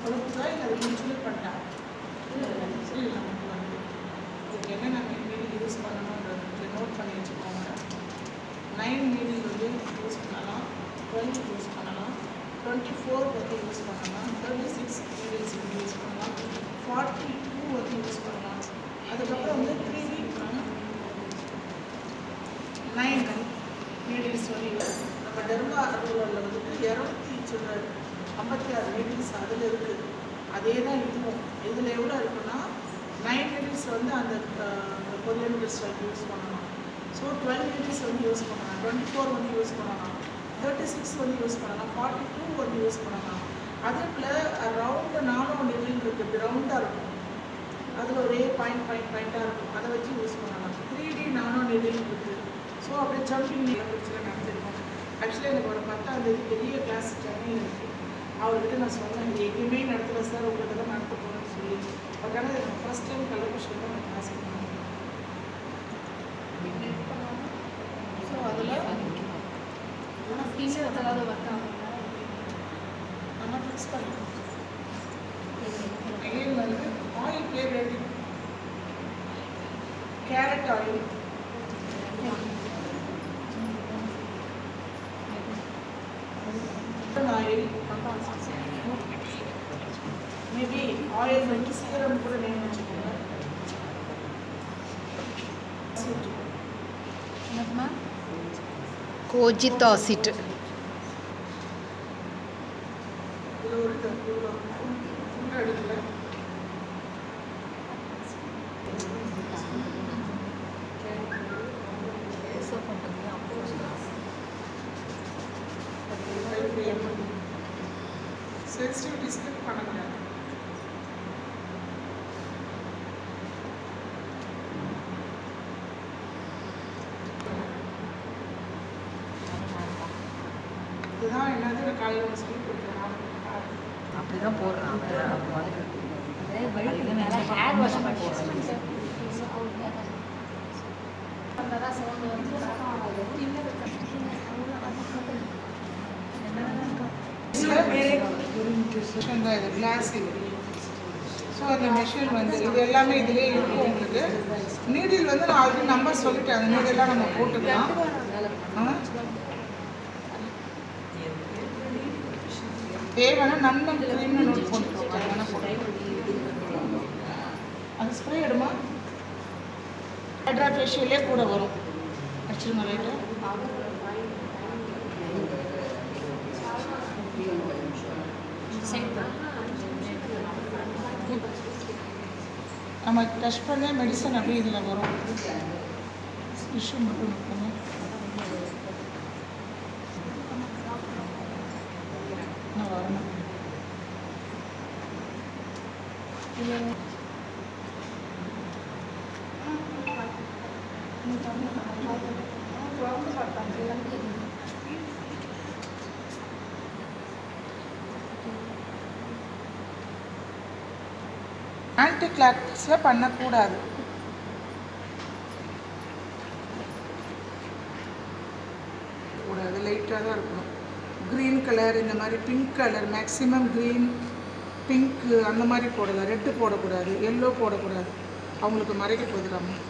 கொடுத்தா இல்லை அதை இன்சுலேட் பண்ணிட்டாங்க இல்லை நமக்கு வந்து இதுக்கு என்னென்ன மீடியம் யூஸ் பண்ணணுன்றது நோட் பண்ணி வச்சுக்கோங்க. 9 மீடியம் வந்து யூஸ் பண்ணலாம், 12 யூஸ் பண்ணலாம், 24 வந்து யூஸ் பண்ணலாம், 36 மீடியம்ஸ் வந்து யூஸ் பண்ணலாம், 42 வந்து யூஸ் பண்ணலாம். அதுக்கப்புறம் வந்து 3 9 மீடியம்ஸ் வந்து நம்ம டெர்மா ரூலரில் வந்துட்டு 256 மீடியம்ஸ் அதில் இருக்குது. அதே தான் இதுவும். இதில் எவ்வளோ இருக்குன்னா 9 மீடியம்ஸ் வந்து அந்த கொரியன் கிறிஸ்டல் யூஸ் பண்ணலாம். ஸோ 12 மீடியம்ஸ் வந்து யூஸ் பண்ணலாம், 24 வந்து யூஸ் பண்ணலாம், 36 வந்து யூஸ் பண்ணலாம், 42 வந்து யூஸ் பண்ணலாம். அதுக்குள்ள ரவுண்டு நானும் நெடில் இருக்குது, ரவுண்டாக இருக்கும், அதில் ஒரே பாயிண்ட்டாக இருக்கும், அதை வச்சு யூஸ் பண்ணலாம். 3D நானோ நெடில் இருக்குது. ஸோ அப்படியே ஜம்பிங் பிரச்சனை நடந்திருக்கும். ஆக்சுவலி எனக்கு ஒரு 10ஆம் தேதி பெரிய கிளாஸ் சென்னையில் இருக்குது. அவர்கிட்ட நான் சொன்னேன், இது எங்கேயுமே நடத்தலை சார், உங்களுக்கு தான் நடத்த போகணும்னு சொல்லி. பட் ஆனால் எனக்கு ஃபஸ்ட் டைம் கலெக்ஷன் தான் நான் கிளாஸ் பண்ணேன். ஸோ அதில் ஆனால் டீச்சர் ஏதாவது ஒர்க் ஆகும் ஆனால் ஃபிக்ஸ் பண்ணலாம். அகைன் வந்து ஆயில் பேர் ready, carrot oil, oil, maybe oil வந்து சீரம் கூட நேம் வச்சுக்கோங்க. கோஜிக் ஆசிட் இதில் ஒரு எடுக்கல. சென்சிட்டிவிட்டி ஸ்கிப் பண்ணக்கூடாது. இதுதான் என்னது காலையில் ஒரு ஸ்கிப் கொடுக்குறேன். அப்படிதான் போடுறான். இது கிளாஸ் இது. ஸோ அந்த மெஷின் வந்து இது எல்லாமே இதிலே இருக்கும். உங்களுக்கு நீடில் வந்து நான் ஆல்ரெடி நம்பர் சொல்லிட்டேன், அந்த நீடெல்லாம் நம்ம போட்டுக்கலாம். தேவைன்னா நன்னம் க்ரீம்னு நோட் போட்டுக்கோங்க, அது வேணால் போட்டுக்கலாம். அது ஸ்ப்ரே எடுமா ஹைட்ரா ஃபேஷியலே கூட வரும். அடிச்சிருங்க ரைட்டு. நம்ம டச் பண்ண மெடிசன் அப்படியே இதில் வரும். இஷ்யூ மட்டும் இருக்கணும். வரணும். ஆன்டி கிளாக்ஸில் பண்ணக்கூடாது. கூடாது, லைட்டாக தான் இருக்கணும். க்ரீன் கலர், இந்த மாதிரி pink colour, maximum green, pink அந்த மாதிரி போடலாம். ரெட்டு போடக்கூடாது, எல்லோ போடக்கூடாது, அவங்களுக்கு மறைக்க போதுடாமல்.